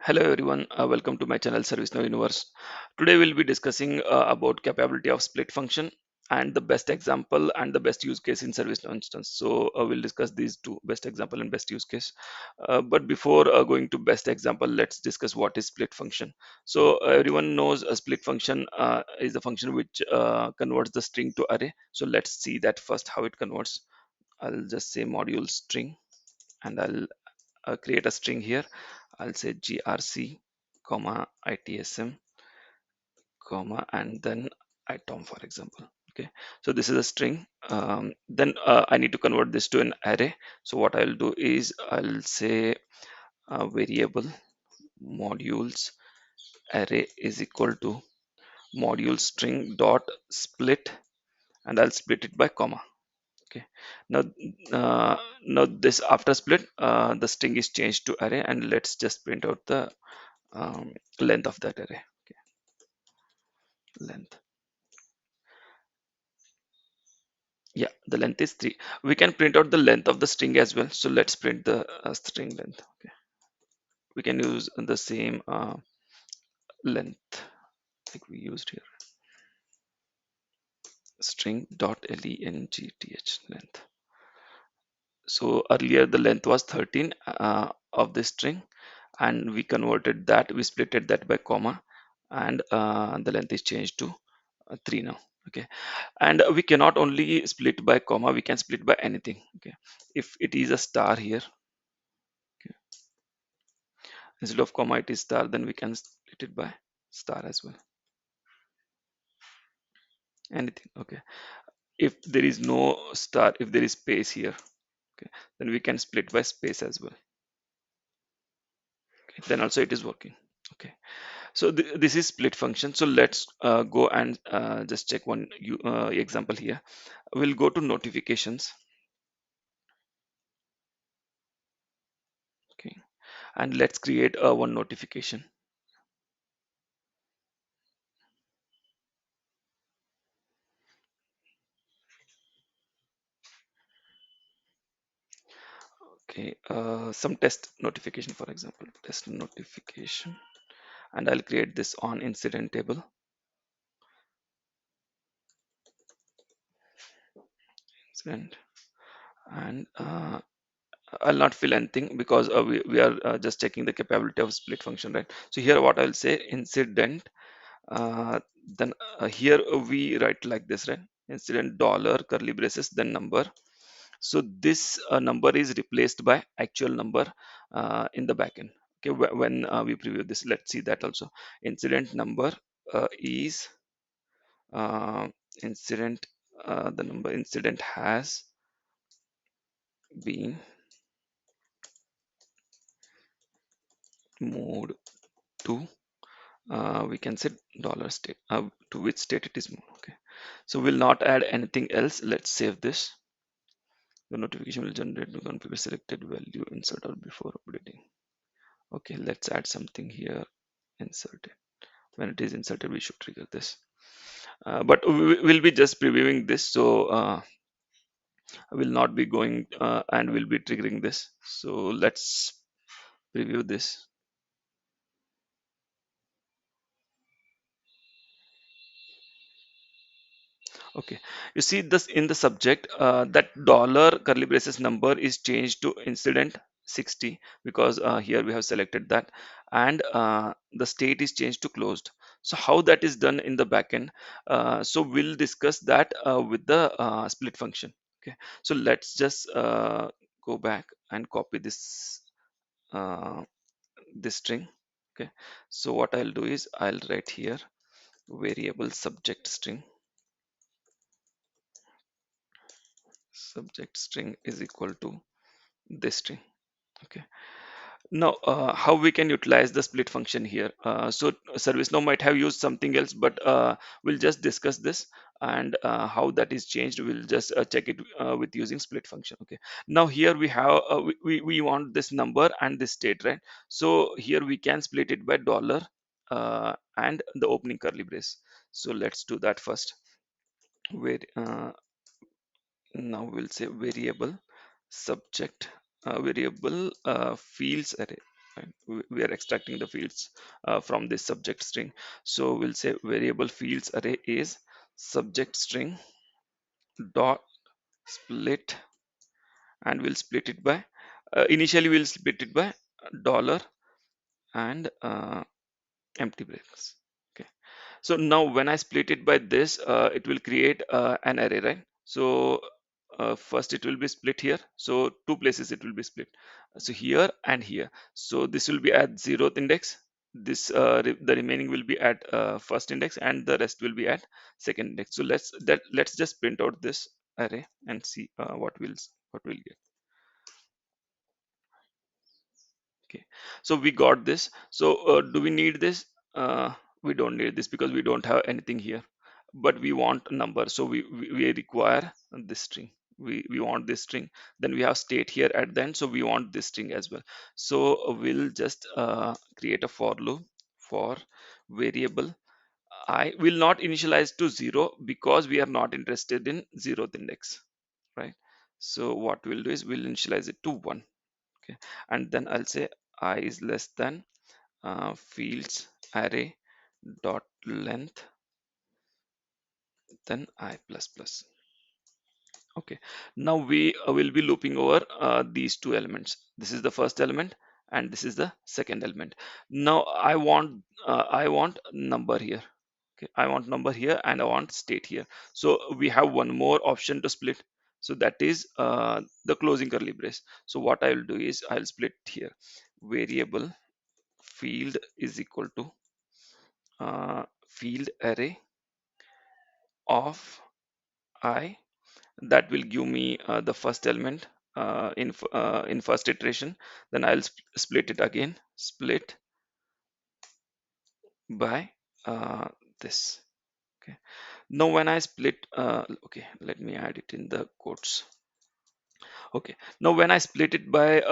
Hello everyone, welcome to my channel ServiceNow Universe. Today we'll be discussing about capability of split function and the best example and the best use case in ServiceNow instance. So we'll discuss these two, best example and best use case. But before going to best example, let's discuss what is split function. So everyone knows a split function is a function which converts the string to array. So let's see that first how it converts. I'll just say module string and I'll create a string here. I'll say grc comma itsm comma and then item, for example. Okay, so this is a string. Then I need to convert this to an array. So what I'll do is I'll say variable modules array is equal to module string dot split, and I'll split it by comma. Okay, now this after split the string is changed to array, and let's just print out the length of that array. Okay, length, yeah, the length is 3. We can print out the length of the string as well, so let's print the string length. Okay, we can use the same length like we used here, string dot length length. So earlier the length was 13 of this string, and we converted that, we splitted that by comma, and the length is changed to 3 now. Okay, and we cannot only split by comma, we can split by anything. Okay, if it is a star here, okay, instead of comma it is star, then we can split it by star as well, anything. Okay, if there is no star, if there is space here, okay, then we can split by space as well. Okay, then also it is working. Okay, so this is split function. So let's go and just check one example here. We'll go to notifications. Okay, and let's create one notification. Okay, some test notification, for example, test notification, and I'll create this on incident table. Incident, and I'll not fill anything because we are just checking the capability of split function, right? So here what I'll say incident, then here we write like this, right? Incident dollar curly braces then number. So this number is replaced by actual number in the backend. Okay, when we preview this, let's see that also. Incident number is uh, incident, the number incident has been moved to, we can set dollar state, to which state it is moved. Okay, so we'll not add anything else. Let's save this. The notification will generate to configure selected value insert or before updating. Okay, let's add something here. Insert it. When it is inserted, we should trigger this. But we'll be just previewing this, so I will not be going and we'll be triggering this. So let's preview this. Okay, you see this in the subject, that dollar curly braces number is changed to incident 60 because here we have selected that, and the state is changed to closed. So how that is done in the backend, so we'll discuss that with the split function. Okay, so let's just go back and copy uh, this string. Okay, so what I'll do is I'll write here variable subject string, subject string is equal to this string. Okay, now how we can utilize the split function here, so ServiceNow might have used something else, but we'll just discuss this, and how that is changed, we'll just check it with using split function. Okay, now here we have we want this number and this state, right? So here we can split it by dollar and the opening curly brace. So let's do that first. Where now we'll say variable subject, variable fields array. right? We are extracting the fields from this subject string. So we'll say variable fields array is subject string dot split, and we'll split it by initially we'll split it by dollar and empty brackets. Okay, so now when I split it by this, it will create an array, right? So first it will be split here, so two places it will be split, so here and here. So this will be at 0th index, this the remaining will be at first index, and the rest will be at second index. So let's just print out this array and see what we'll get. Okay, so we got this. So do we need this? We don't need this because we don't have anything here, but we want a number, so we require this string. We want this string. Then we have state here at the end, so we want this string as well. So we'll just create a for loop for variable. I will not initialize to 0 because we are not interested in 0th index, right? So what we'll do is we'll initialize it to 1. Okay, and then I'll say I is less than fields array dot length, then I plus plus. Okay, now we will be looping over these two elements. This is the first element and this is the second element. Now I want number here. Okay, I want number here and I want state here. So we have one more option to split, so that is the closing curly brace. So what I will do is I'll split here variable field is equal to field array of I. That will give me the first element in first iteration. Then I'll split it again, split by this. Okay, now when I split, okay, let me add it in the quotes. Okay, now when I split it by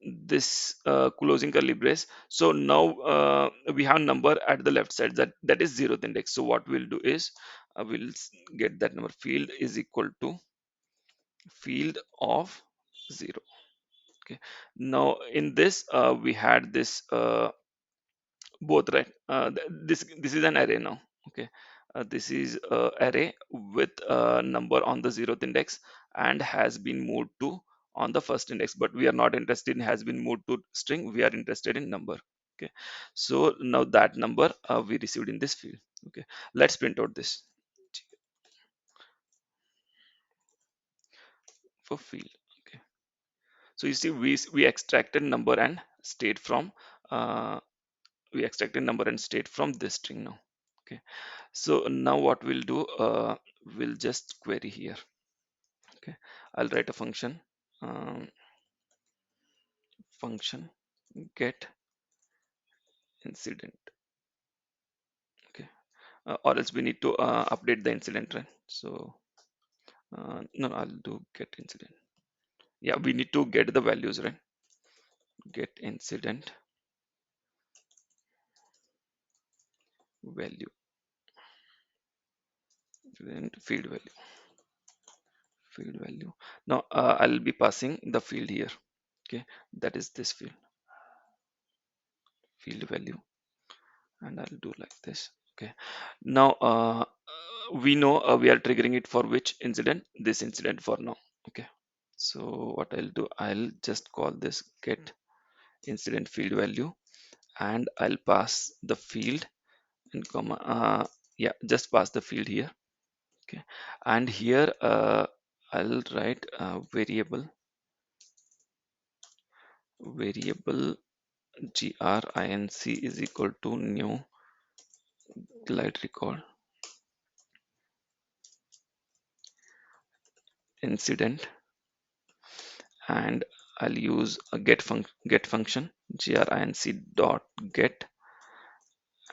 this closing curly brace, so now we have number at the left side, that is 0th index. So what we'll do is get that number. Field is equal to field of 0. Okay, now in this we had this both, right? This is an array now. Okay, this is array with number on the 0th index and has been moved to on the first index, but we are not interested in has been moved to string. We are interested in number. Okay, so now that number we received in this field. Okay, let's print out this for field. Okay, so you see we extracted number and state from uh, we extracted number and state from this string now. Okay, so now what we'll do, we'll just query here. Okay, I'll write a function, um, function get incident. Okay, or else we need to update the incident, right? So no, I'll do get incident. Yeah, we need to get the values, right? Get incident value, then field value. Now I'll be passing the field here. Okay, that is this field value, and I'll do like this. Okay, now we know we are triggering it for which incident? This incident for now. Okay, so what I'll do, I'll just call this get incident field value, and I'll pass the field in comma. Yeah, just pass the field here. Okay, and here I'll write variable GRINC is equal to new GlideRecord incident, and I'll use a get function grinc dot get,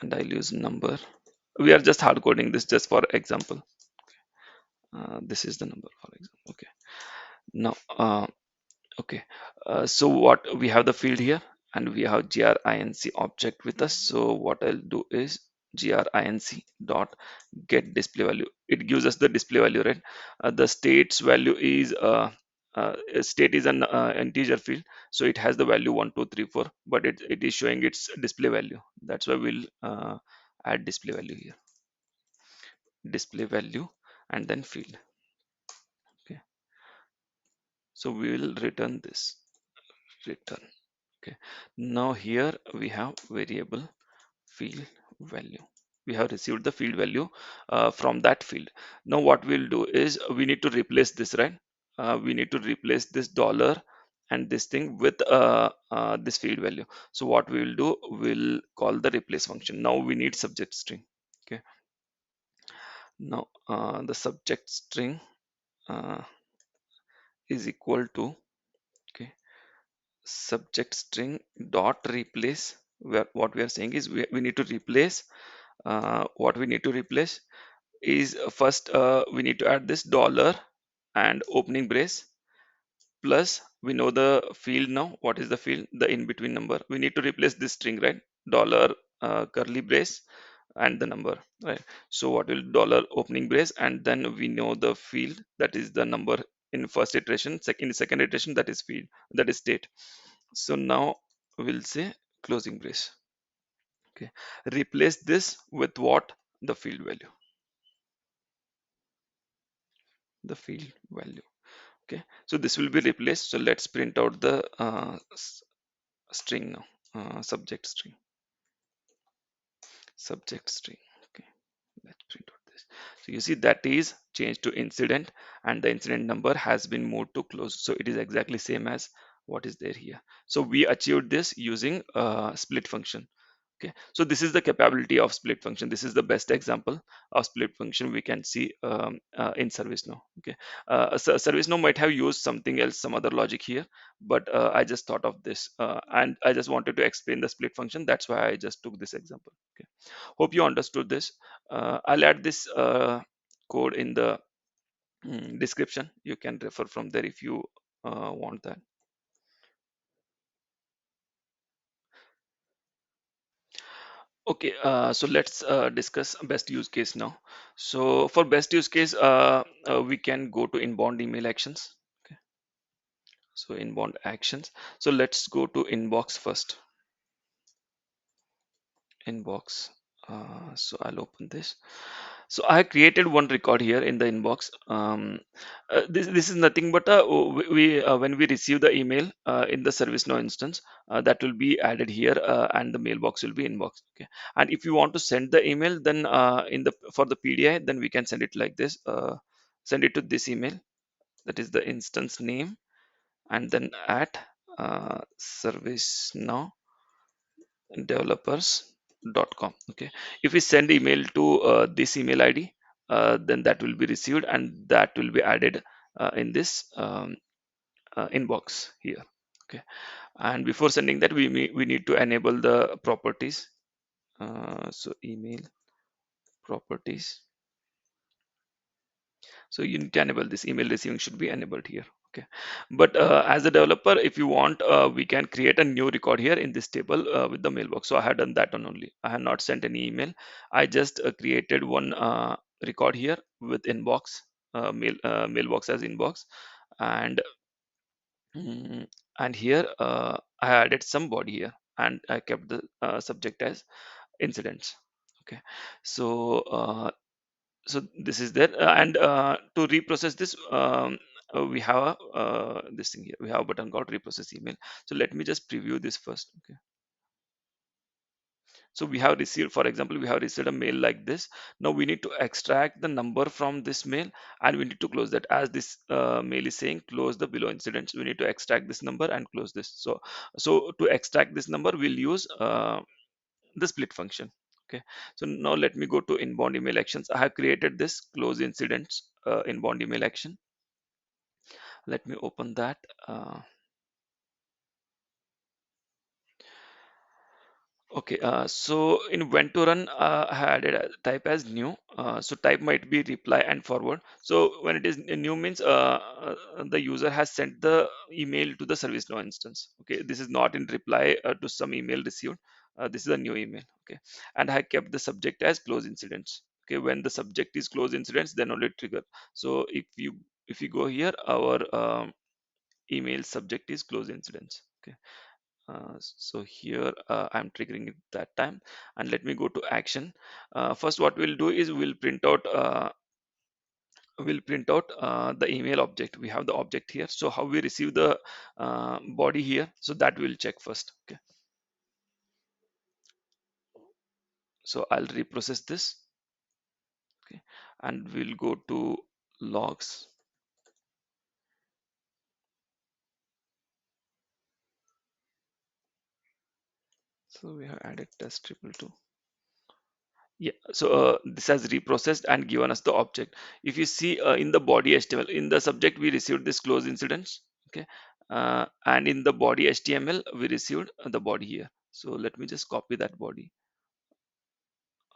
and I'll use number. We are just hard coding this just for example. This is the number for example. Okay, now okay, so what we have the field here and we have grinc object with us. So what I'll do is grinc dot get display value. It gives us the display value, right? The states value is state is an integer field, so it has the value 1 2 3 4, but it is showing its display value. That's why we'll add display value here, display value, and then field. Okay, so we will return this, return. Okay, now here we have variable field value. We have received the field value from that field. Now what we'll do is we need to replace this, right? We need to replace this dollar and this thing with this field value. So what we will do, we'll call the replace function. Now we need subject string. Okay, now the subject string uh, is equal to, okay, subject string dot replace, where what we are saying is we need to replace, what we need to replace is first we need to add this dollar and opening brace, plus we know the field. Now what is the field? The in between number. We need to replace this string, right? Dollar curly brace and the number, right? So what will dollar opening brace, and then we know the field, that is the number in first iteration. Second iteration, that is field, that is state. So now we'll say closing brace. Okay, replace this with what? The field value, the field value. Okay, so this will be replaced. So let's print out the string now, subject string, subject string. Okay, let's print out this. So you see that is changed to incident, and the incident number has been moved to close. So it is exactly same as what is there here. So we achieved this using split function. Okay, so this is the capability of split function. This is the best example of split function we can see in ServiceNow. Okay, ServiceNow might have used something else, some other logic here, but I just thought of this, and I just wanted to explain the split function. That's why I just took this example. Okay, hope you understood this. I'll add this code in the description. You can refer from there if you want that. Okay, so let's discuss best use case now. So for best use case, we can go to inbound email actions. Okay, so inbound actions. So let's go to inbox first. Inbox. So I'll open this. So I created one record here in the inbox. This is nothing but when we receive the email in the ServiceNow instance, that will be added here, and the mailbox will be inbox. Okay, and if you want to send the email, then in the for the PDI, then we can send it like this. Send it to this email. That is the instance name, and then at ServiceNow developers.com. Okay, if we send email to this email id, then that will be received, and that will be added in this inbox here. Okay, and before sending that, we need to enable the properties. So email properties. So you need to enable this. Email receiving should be enabled here. Okay, but as a developer, if you want, we can create a new record here in this table with the mailbox. So I had done that one only. I have not sent any email. I just created one record here with inbox, mailbox as inbox, and and here I added some body here, and I kept the subject as incidents. Okay, so so this is there, and to reprocess this, we have this thing here. We have a button called reprocess email. So let me just preview this first. Okay, so we have received, for example, we have received a mail like this. Now we need to extract the number from this mail, and we need to close that. As this mail is saying close the below incidents, we need to extract this number and close this. So to extract this number, we'll use the split function. Okay, so now let me go to inbound email actions. I have created this close incidents inbound email action. Let me open that. Okay, so in when to run, I had added a type as new. So type might be reply and forward. So when it is new means the user has sent the email to the ServiceNow instance. Okay, this is not in reply to some email received. This is a new email. Okay, and I kept the subject as close incidents. Okay, when the subject is close incidents, then only trigger. So if you go here, our email subject is close incidents. Okay, so here I'm triggering it that time, and let me go to action. First, what we'll do is we'll print out the email object. We have the object here, so how we receive the body here, so that we'll check first. Okay, so I'll reprocess this. Okay, and we'll go to logs. So we have added test triple two. Yeah, so this has reprocessed and given us the object. If you see in the body HTML, in the subject we received this close incidents. Okay, and in the body HTML we received the body here. So let me just copy that body.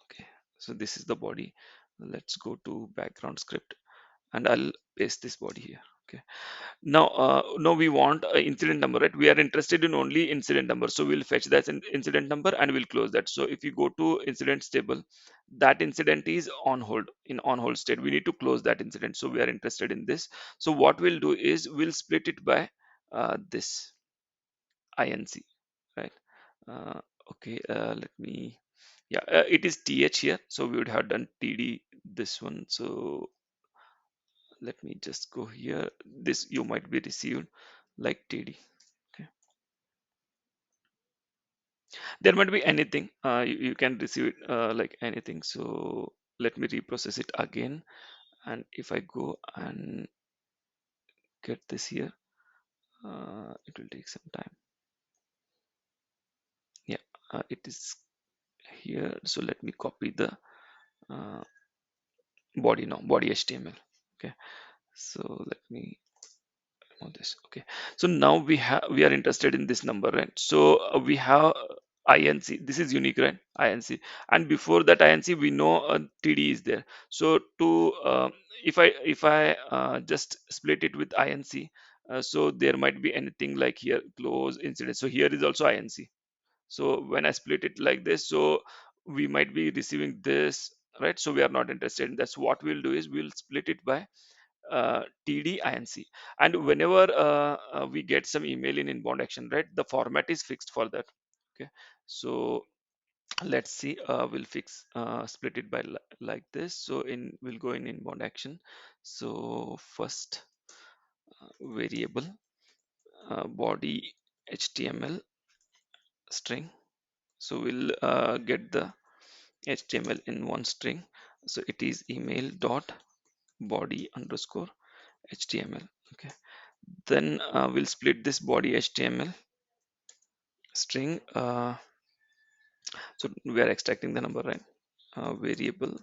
Okay, so this is the body. Let's go to background script, and I'll paste this body here. Okay, now we want a incident number, right? We are interested in only incident number, so we'll fetch that incident number and we'll close that. So if you go to incidents table, that incident is on hold, in on hold state. We need to close that incident, so we are interested in this. So what we'll do is we'll split it by this inc, right? uh, okay, let me, yeah, it is th here, so we would have done td this one. So let me just go here. This you might be received like td. Okay, there might be anything, you can receive it like anything. So let me reprocess it again, and if I go and get this here, it will take some time. Yeah, it is here. So let me copy the uh, body, now body html. Okay, so let me on this. Okay, so now we are interested in this number, right? So we have inc, this is unique, right? Inc, and before that inc we know td is there. So to if I just split it with inc, so there might be anything like here close incident. So here is also inc. So when I split it like this, so we might be receiving this, right? So we are not interested in. That's what we'll do is we'll split it by td inc. And whenever we get some email in inbound action, right, the format is fixed for that. Okay, so let's see, we'll fix split it by like this. So in we'll go in inbound action. So first variable body html string. So we'll get the html in one string. So it is email dot body underscore html. Okay, then we'll split this body html string. So we are extracting the number, right? Variable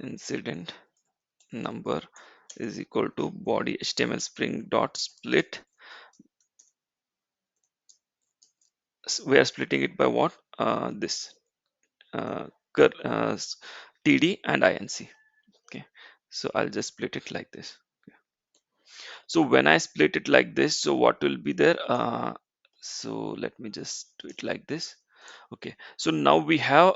incident number is equal to body html string dot split. We are splitting it by what? This uh, td and inc. Okay, so I'll just split it like this. So when I split it like this, so what will be there? So let me just do it like this. Okay, so now we have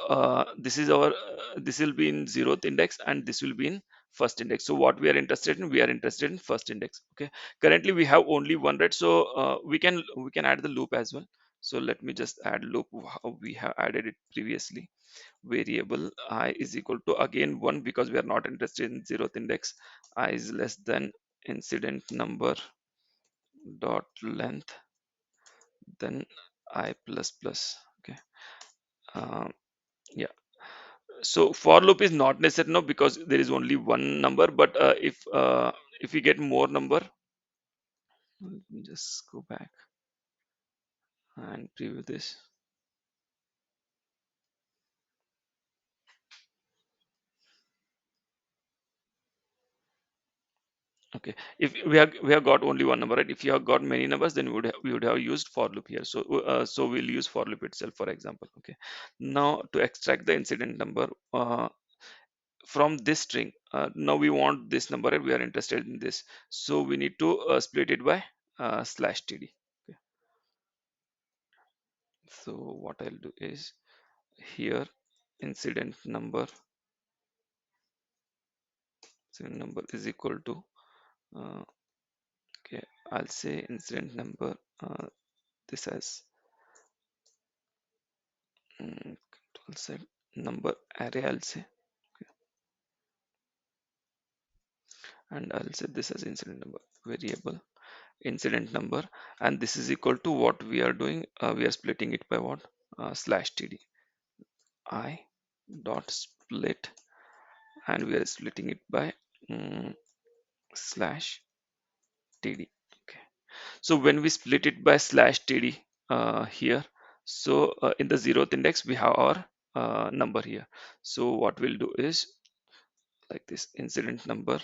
this is our this will be in 0th index and this will be in first index. So what we are interested in, we are interested in first index. Okay, currently we have only one, right? So we can add the loop as well. So let me just add loop how we have added it previously. Variable I is equal to again 1, because we are not interested in 0th index. I is less than incident number dot length, then I plus plus. Okay, um, yeah. So for loop is not necessary now, because there is only one number. But if we get more number, let me just go back and preview this. Okay, if we have got only one number, right? If you have got many numbers, then we would have used for loop here. So so we'll use for loop itself, for example. Okay, now to extract the incident number from this string, now we want this number and we are interested in this. So we need to split it by slash td. Okay, so what I'll do is here incident number is equal to uh, Okay, I'll say incident number, this as control set number array, I'll say. Okay, and I'll say this as incident number variable incident number, and this is equal to what we are doing. We are splitting it by what, slash td I dot split, and we are splitting it by slash td. Okay, so when we split it by slash td here, so in the 0th index we have our number here. So what we'll do is like this: incident number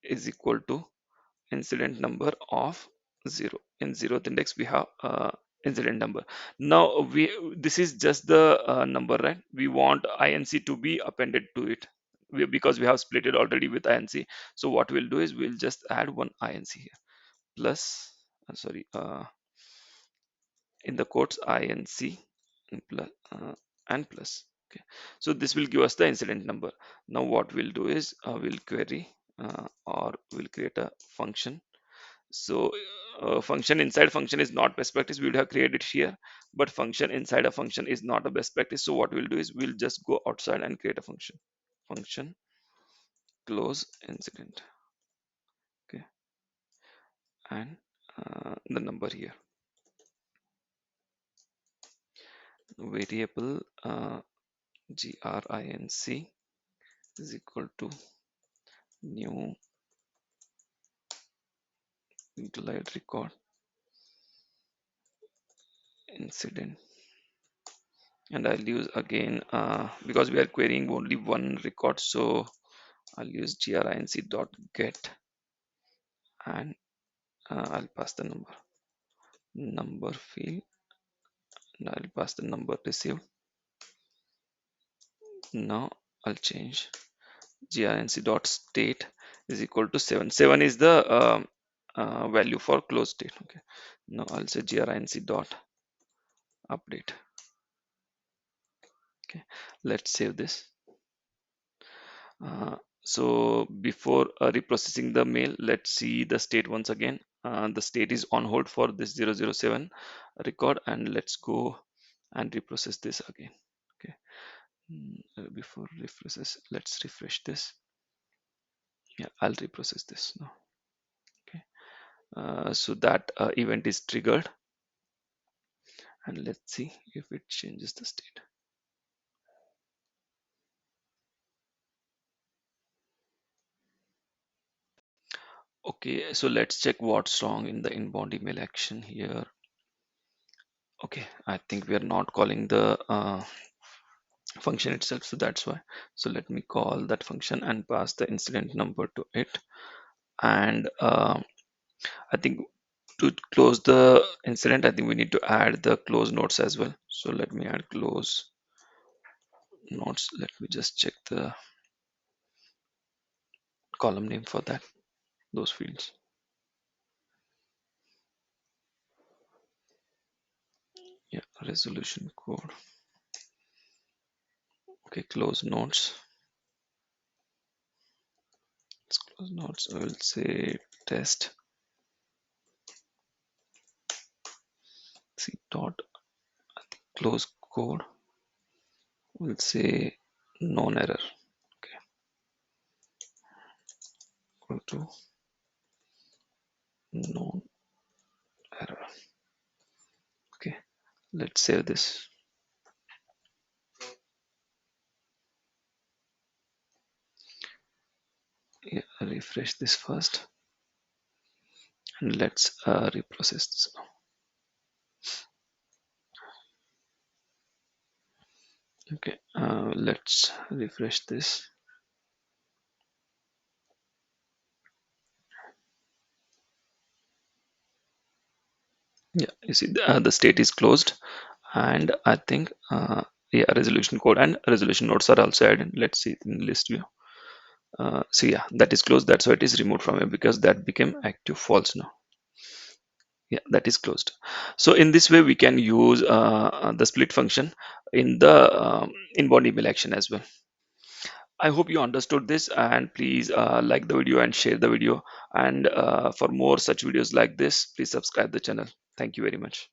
is equal to incident number of 0. In 0th index we have incident number. Now we, this is just the number, right? We want inc to be appended to it, because we have split it already with inc. So what we'll do is we'll just add one inc here, plus sorry, in the quotes inc and plus, and plus. Okay, so this will give us the incident number. Now what we'll do is we'll query, or we'll create a function. So function inside function is not best practice, we would have created it here, but function inside a function is not a best practice. So what we'll do is we'll just go outside and create a function close incident. Okay, and the number here, variable GRINC is equal to new GlideRecord incident, and I'll use again, because we are querying only one record, so I'll use grinc dot get, and I'll pass the number field, and I'll pass the number received. Now I'll change grnc dot state is equal to 7. 7 is the value for close state. Okay, now I'll say grnc dot update. Okay, let's save this. So before reprocessing the mail, let's see the state once again. The state is on hold for this 007 record, and let's go and reprocess this again. Okay, before reprocess, let's refresh this. Yeah, I'll reprocess this now. Okay, so that event is triggered, and let's see if it changes the state. Okay, so let's check what's wrong in the inbound email action here. Okay, I think we are not calling the function itself, so that's why. So let me call that function and pass the incident number to it, and I think to close the incident, I think we need to add the close notes as well. So let me add close notes. Let me just check the column name for that, those fields. Yeah, resolution code. Okay, close notes. Let's close notes. I will say test c dot close code. We'll say known error. Okay, equal to known error. Okay, let's save this. Yeah, refresh this first, and let's reprocess this now. Okay, let's refresh this. Yeah, you see the state is closed, and I think yeah, resolution code and resolution nodes are also added. Let's see in list view. So yeah, that is closed. That's why it is removed from here, because that became active false now. Yeah, that is closed. So in this way we can use the split function in the inbound email action as well. I hope you understood this, and please like the video and share the video. And for more such videos like this, please subscribe the channel. Thank you very much.